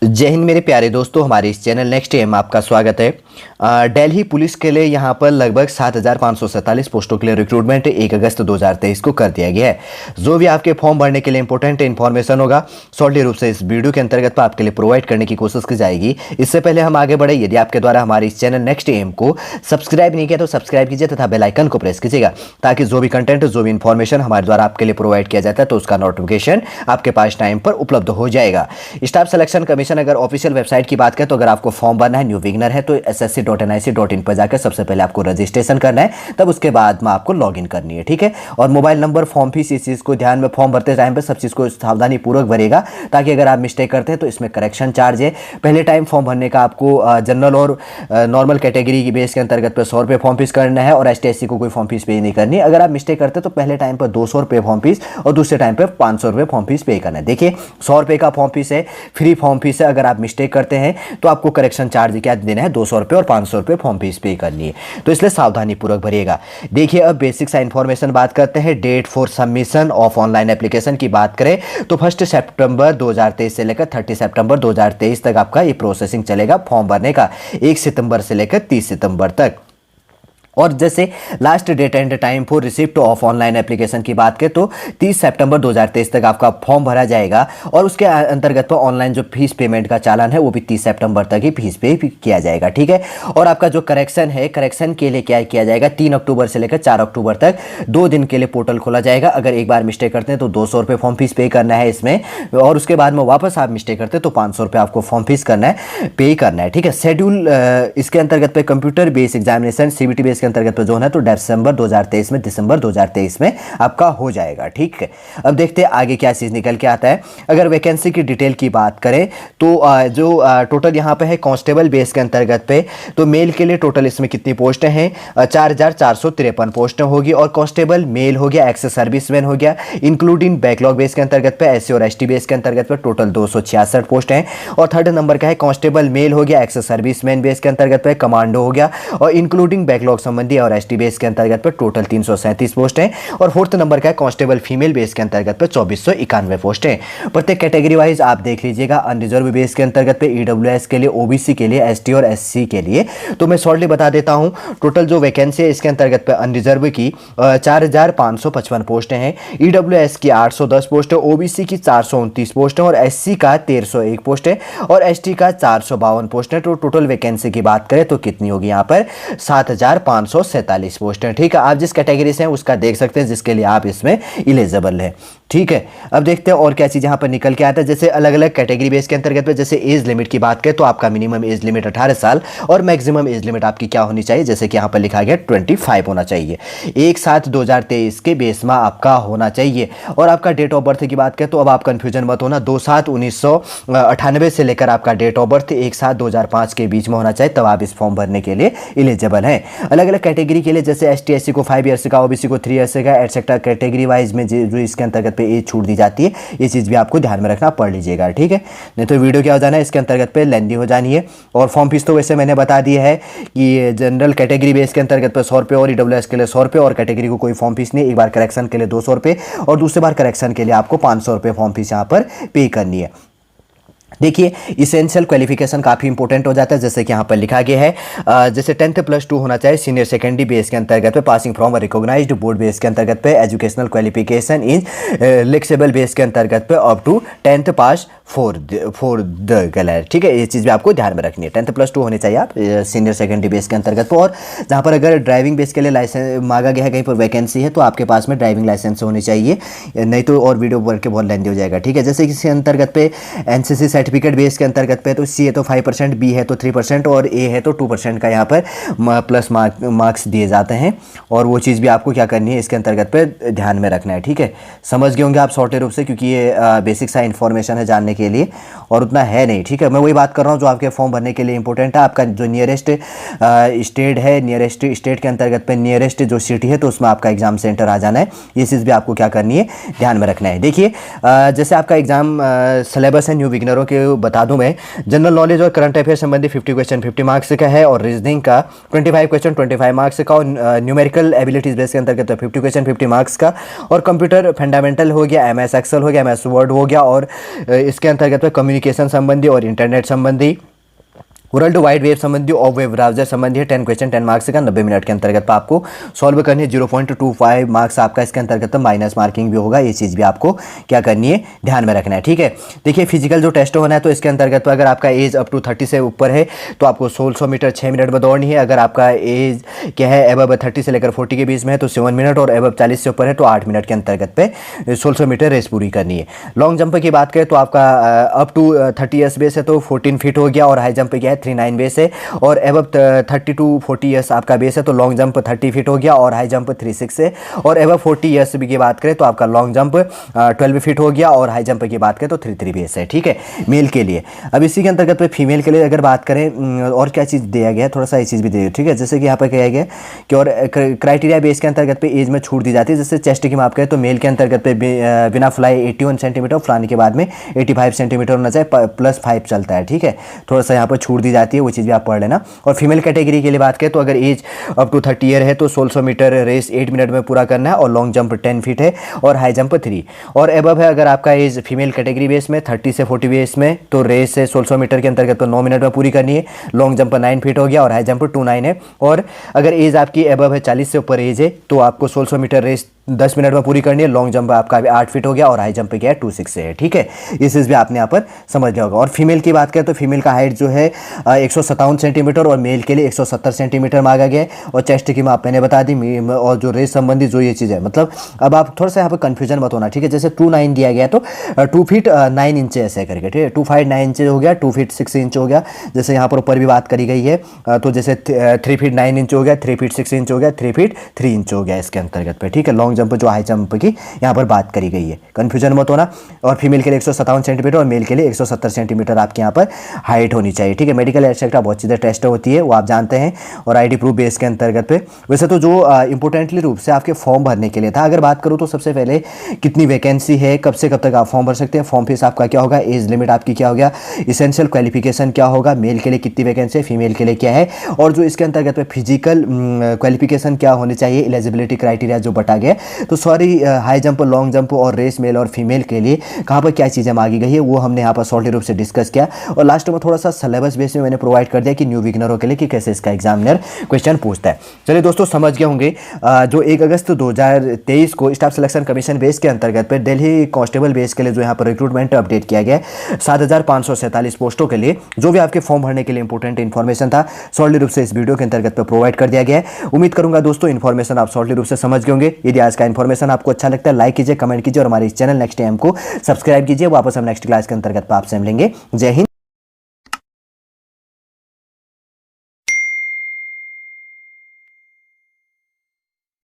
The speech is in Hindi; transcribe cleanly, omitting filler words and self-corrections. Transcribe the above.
जय हिंद मेरे प्यारे दोस्तों, हमारे इस चैनल नेक्स्ट एम आपका स्वागत है। दिल्ली पुलिस के लिए यहाँ पर लगभग 7,547 पोस्टों के लिए रिक्रूटमेंट 1 अगस्त 2023 को कर दिया गया है। जो भी आपके फॉर्म भरने के लिए इंपॉर्टेंट इन्फॉर्मेशन होगा शॉर्टली रूप से इस वीडियो के अंतर्गत पर आपके लिए प्रोवाइड करने की कोशिश की जाएगी। इससे पहले हम आगे बढ़े, यदि आपके द्वारा हमारे इस चैनल नेक्स्ट एम को सब्सक्राइब नहीं किया तो सब्सक्राइब कीजिए तथा बेल आइकन को प्रेस कीजिएगा, ताकि जो भी कंटेंट जो भी इन्फॉर्मेशन हमारे द्वारा आपके लिए प्रोवाइड किया जाता है तो उसका नोटिफिकेशन आपके पास टाइम पर उपलब्ध हो जाएगा। स्टाफ सिलेक्शन कमीशन अगर ऑफिशियल वेबसाइट की बात करें तो अगर आपको फॉर्म भरना है न्यू बिगिनर है तो ssc.nic.in पर जाकर सबसे पहले आपको रजिस्ट्रेशन करना है, तब उसके बाद में आपको लॉगिन करनी है, ठीक है। और मोबाइल नंबर, फॉर्म फीस, इस चीज़ को ध्यान में फॉर्म भरते टाइम पर सब चीज़ को सावधानी पूर्वक भरेगा, ताकि अगर आप मिस्टेक करते हैं तो इसमें करेक्शन चार्ज है। पहले टाइम फॉर्म भरने का आपको जनरल और नॉर्मल कैटेगरी की बेस के अंतर्गत पर 100 रुपये फॉर्म फीस करना है और ST/SC को कोई फॉर्म फीस पे नहीं करनी। अगर आप मिस्टेक करते हैं तो पहले टाइम पर 200 रुपये फॉर्म फीस और दूसरे टाइम पर 500 रुपये फॉर्म फीस पे करना है। देखिए 100 रुपये का फॉर्म फीस है, फ्री फॉर्म फीस है। अगर आप मिस्टेक करते हैं तो आपको करेक्शन चार्ज क्या देना है, 200 रुपये और 500 रुपये फॉर्म फीस पे करनी है, तो इसलिए सावधानी पूर्वक भरिएगा। देखिए अब बेसिक सा इंफॉर्मेशन बात करते हैं। Date for submission of online application की बात करें तो 1 सितंबर 2023 से लेकर 30 सितंबर 2023 तक आपका ये प्रोसेसिंग चलेगा फॉर्म भरने का, 1 सितंबर से लेकर 30 सितंबर तक। और जैसे last date and time for receipt of online application की बात करें तो 30 सितंबर 2023 तक आपका फॉर्म भरा जाएगा और उसके अंतर्गत पर ऑनलाइन जो फीस पेमेंट का चालान है वो भी 30 सितंबर तक ही फीस पे किया जाएगा, ठीक है। और आपका जो करेक्शन है, करेक्शन के लिए क्या किया जाएगा, 3 अक्टूबर से लेकर 4 अक्टूबर तक 2 दिन के लिए पोर्टल खोला जाएगा। अगर एक बार मिस्टेक करते हैं तो 200 रुपये फॉर्म फीस पे करना है इसमें, और उसके बाद में वापस आप मिस्टेक करते हैं तो 500 रुपये आपको फॉर्म फीस करना है, पे करना है, ठीक है। शेड्यूल इसके अंतर्गत पे computer base examination CBT base के अंतर्गत पे जो है तो दिसंबर 2023 में दिसंबर 2023 में आपका हो जाएगा, ठीक है। अब देखते हैं आगे क्या चीज़ निकल के आता है। अगर वैकेंसी की डिटेल की बात करें तो जो टोटल यहाँ पे है कांस्टेबल बेस के अंतर्गत पे, तो मेल के लिए टोटल इसमें कितनी पोस्टें हैं, 4,453 पोस्टें होगी। और कांस्टेबल मेल हो गया, एक्स सर्विसमैन हो गया, इंक्लूडिंग बैकलॉग बेस के अंतर्गत पे, SC और ST बेस के अंतर्गत पे टोटल 266 पोस्ट हैं। और थर्ड नंबर का है कांस्टेबल मेल हो गया, एक्स सर्विसमैन बेस के अंतर्गत पे, कमांडो हो गया और इंक्लूडिंग बैकलॉग संबंधी और ST बेस के अंतर्गत पर टोटल 337 पोस्ट हैं। और फोर्थ नंबर का है कांस्टेबल फीमेल बेस के अंतर्गत पर 2491 पोस्ट हैं। प्रत्येक कैटेगरी वाइज आप देख लीजिएगा। अनरिजर्व बेस के अंतर्गत पे EWS के लिए, OBC के लिए, ST और SC के लिए तो मैं शॉर्टली बता देता हूं। टोटल जो वैकेंसी है इसके अंतर्गत पे अनरिजर्व की 4,555 पोस्टें हैं, EWS की 810 पोस्ट है, OBC की 429 पोस्ट है और SC का 1301 पोस्ट है और ST का 452 पोस्ट है। तो टोटल वैकेंसी की बात करें तो कितनी होगी यहाँ पर, 7,547 पोस्ट है, ठीक है। आप जिस कैटेगरी से हैं उसका देख सकते हैं जिसके लिए आप इसमें इलिजिबल है, ठीक है। अब देखते हैं और क्या चीज़ यहाँ पर निकल के आता है। जैसे अलग अलग कैटेगरी बेस के अंतर्गत पे जैसे एज लिमिट की बात करें तो आपका मिनिमम एज लिमिट 18 साल और मैक्सिमम एज लिमिट आपकी क्या होनी चाहिए, जैसे कि यहाँ पर लिखा गया 25 होना चाहिए। 1/7/2023 के बेस में आपका होना चाहिए। और आपका डेट ऑफ बर्थ की बात करें तो अब आप कंफ्यूजन मत होना, 2/7/1998 से लेकर आपका डेट ऑफ बर्थ 1/7/2005 के बीच में होना चाहिए, तब आप इस फॉर्म भरने के लिए इलिजिबल हैं। अलग अलग कैटेगरी के लिए जैसे ST/SC को 5 ईयर्स का, OBC को 3 ईयर्स का, एटसेट्रा कैटेगरी वाइज में जो इसके अंतर्गत पे एज छूट दी जाती है, ये चीज़ भी आपको ध्यान में रखना, पढ़ लीजिएगा, ठीक है। नहीं तो वीडियो क्या हो जाना है इसके अंतर्गत पे लेंदी हो जानी है। और फॉर्म फीस तो वैसे मैंने बता दिया है कि जनरल कैटेगरी बेस के अंतर्गत पे 100 रुपये और EWS के लिए 100 रुपये और कैटेगरी को कोई फॉर्म फीस नहीं। एक बार करेक्शन के लिए 200 रुपये और दूसरी बार करेक्शन के लिए आपको 500 रुपये फॉर्म फीस यहाँ पर पे करनी है। देखिए इसेंशियल क्वालिफिकेशन काफ़ी इंपॉर्टेंट हो जाता है, जैसे कि यहाँ पर लिखा गया है जैसे 10th + 2 होना चाहिए सीनियर सेकेंडरी बेस के अंतर्गत पे, passing from recognised board base के अंतर्गत पे, educational qualification in flexible base के अंतर्गत पे up to 10th pass for the colour, ठीक है। ये चीज़ भी आपको ध्यान में रखनी है। 10th + 2 होनी चाहिए आप सीनियर सेकेंडरी बेस के अंतर्गत पे। और जहाँ पर अगर ड्राइविंग बेस के लिए लाइसेंस मांगा गया है, कहीं पर वैकेंसी है तो आपके पास में ड्राइविंग लाइसेंस होनी चाहिए, नहीं तो और वीडियो बढ़ के बहुत लेंदी हो जाएगा, ठीक है। जैसे किसी अंतर्गत पे NCC सर्टिफिकेट बेस के अंतर्गत पे तो C है तो 5%, B है तो 3% और A है तो 2% का यहाँ पर प्लस मार्क्स दिए जाते हैं। और वो चीज़ भी आपको क्या करनी है इसके अंतर्गत पे ध्यान में रखना है, ठीक है। समझ गए होंगे आप शॉर्टेड रूप से, क्योंकि ये बेसिक सा इन्फॉर्मेशन है जानने के लिए और उतना है नहीं, ठीक है। मैं वही बात कर रहा हूँ जो आपके फॉर्म भरने के लिए इंपॉर्टेंट है। आपका जो नियरेस्ट स्टेट है, नियरेस्ट स्टेट के अंतर्गत पे नियरेस्ट जो सिटी है तो उसमें आपका एग्जाम सेंटर आ जाना है। ये चीज़ भी आपको क्या करनी है, ध्यान में रखना है। देखिए जैसे आपका एग्जाम सिलेबस है न्यू बिगिनरों के आपको बता दूं मैं, जनरल नॉलेज और करंट अफेयर संबंधी 50 क्वेश्चन 50 मार्क्स का है, और रीजनिंग का 25 क्वेश्चन 25 मार्क्स का, और न्यूमेरिकल एबिलिटीज बेस के अंतर्गत 50 क्वेश्चन 50 मार्क्स का, और कंप्यूटर फंडामेंटल हो गया, MS एक्सेल हो गया, MS वर्ड हो गया, और इसके अंतर्गत कम्युनिकेशन संबंधी और इंटरनेट संबंधी, वर्ल्ड वाइड वेब संबंधी और वेब ब्राउजर संबंधी है। 10 क्वेश्चन 10 मार्क्स का 90 मिनट के अंतर्गत आपको सॉल्व करनी है। 0.25 मार्क्स आपका इसके अंतर्गत माइनस मार्किंग भी होगा, ये चीज़ भी आपको क्या करनी है, ध्यान में रखना है, ठीक है। देखिए फिजिकल जो टेस्ट होना है तो इसके अंतर्गत अगर आपका एज अप टू 30 से ऊपर है तो आपको 1600 मीटर 6 मिनट में दौड़नी है। अगर आपका एज क्या है एबव 30 से लेकर 40 के बीच में है तो 7 मिनट, और एबव 40 से ऊपर है तो 8 मिनट के अंतर्गत पे 1600 मीटर रेस पूरी करनी है। लॉन्ग जंप की बात करें तो आपका अप टू 30 ईयर्स बेस है तो 14 फीट हो गया, और हाई जंप क्या है 39 बेस है, और एबव 30 टू 40 ईयर्स आपका बेस है तो लॉन्ग जंप 30 फीट हो गया, और हाई जंप 36 है, और एबव 40 ईयर्स की बात करें तो आपका लॉन्ग जंप 12 फीट हो गया, और हाई जंप की बात करें तो 33 बेस है, ठीक है, मेल के लिए। अब इसी के अंतर्गत पे फीमेल के लिए अगर बात करें और क्या चीज़ दिया गया है, थोड़ा सा ये चीज़ भी दिया गया, ठीक है, जैसे कि यहाँ पर कहा गया कि और क्राइटेरिया बेस के अंतर्गत पे एज में छूट दी जाती है। जैसे चेस्ट की माप करें तो मेल के अंतर्गत पे बिना फ्लाई 81 सेंटीमीटर, फलाने के बाद में 85 सेंटीमीटर होना चाहिए, +5 चलता है, ठीक है, थोड़ा सा यहाँ पर छूट दी जाती है, वो चीज़ भी आप पढ़ लेना। और फीमेल कैटेगरी के लिए बात करें तो अगर एज अप टू 30 ईयर है तो 1600 मीटर रेस 8 मिनट में पूरा करना है, और लॉन्ग जंप 10 फीट है, और हाई जंप 3, और एबव है अगर आपका एज फीमेल कैटेगरी बेस में 30 से 40 बेस में तो रेस है 1600 मीटर के अंतर्गत तो 9 मिनट में पूरी करनी है, लॉन्ग जंप 9 फीट हो गया, और हाई जंप 29 है। और अगर एज आपकी एबव है 40 से ऊपर एज है तो आपको 1600 मीटर रेस 10 मिनट में पूरी करनी है, लॉन्ग जंप आपका 8 फीट हो गया, और हाई जंप क्या है 26 से है, ठीक है, इस चीज़ भी आपने यहाँ पर समझ लिया होगा। और फीमेल की बात करें तो फीमेल का हाइट जो है 157 सेंटीमीटर, और मेल के लिए 170 सेंटीमीटर मांगा गया है, और चेस्ट की माप मैंने बता दी, और जो रेस संबंधी जो ये चीज़ है, मतलब अब आप थोड़ा सा यहाँ पर कन्फ्यूजन मत होना, ठीक है, जैसे 2.9 दिया गया तो 2 फीट 9 इंच ऐसे करके, ठीक है, 2 फीट 9 इंच हो गया, 2 फीट 6 इंच हो गया, जैसे यहाँ पर ऊपर भी बात करी गई है तो जैसे 3 फीट 9 इंच हो गया, 3 फीट 6 इंच हो गया, 3 फीट 3 इंच हो गया इसके अंतर्गत पे, ठीक है। लॉन्ग जंप जो हाई जंप की यहाँ पर बात करी गई है, कन्फ्यूजन मत होना। और फीमेल के लिए 157 सेंटीमीटर, और मेल के लिए 170 सेंटीमीटर आपके यहाँ पर हाइट होनी चाहिए, ठीक है। मेडिकल एब्स्ट्रैक्ट बहुत चीज़ें टेस्ट होती है वो आप जानते हैं, और आईडी प्रूफ बेस के अंतर्गत पे। वैसे तो जो इंपॉर्टेंटली रूप से आपके फॉर्म भरने के लिए था, अगर बात करूँ तो सबसे पहले कितनी वैकेंसी है, कब से कब तक आप फॉर्म भर सकते हैं, फॉर्म फीस आपका क्या होगा, एज लिमिट आपकी क्या होगा, इसेंशियल क्वालिफिकेशन क्या होगा, मेल के लिए कितनी वैकेंसी है, फीमेल के लिए क्या है, और जो इसके अंतर्गत फिजिकल क्वालिफिकेशन क्या होनी चाहिए, एलिजिबिलिटी क्राइटेरिया जो बता गया। तो sorry high jump, long jump और रेस मेल और फीमेल के लिए कहाँ पर क्या चीज़ें मांगी गई है वो हमने यहाँ पर सॉर्टली रूप से डिस्कस किया, और लास्ट में थोड़ा सा सिलेबस बेस में मैंने प्रोवाइड कर दिया कि न्यू बिगिनरों के लिए कि कैसे इसका एग्जामिनर क्वेश्चन पूछता है। चलिए दोस्तों समझ गए होंगे जो 1 अगस्त 2023 को स्टाफ सिलेक्शन कमीशन बेस के अंतर्गत पे दिल्ली कांस्टेबल बेस के लिए जो यहाँ पर रिक्रूटमेंट अपडेट किया गया है 7547 पोस्टों के लिए, जो भी आपके फॉर्म भरने के लिए इंपॉर्टेंट इन्फॉर्मेशन था सॉर्टली रूप से इस वीडियो के अंतर्गत पे प्रोवाइड कर दिया गया है। उम्मीद करूंगा दोस्तों इन्फॉर्मेशन आप सॉर्टली रूप से समझ गए होंगे। यदि आज का इन्फॉर्मेशन आपको अच्छा लगता है लाइक कीजिए, कमेंट कीजिए, और हमारे इस चैनल नेक्स्ट टाइम को सब्सक्राइब कीजिए। वापस हम नेक्स्ट क्लास के अंतर्गत आपसे मिलेंगे। जय हिंद।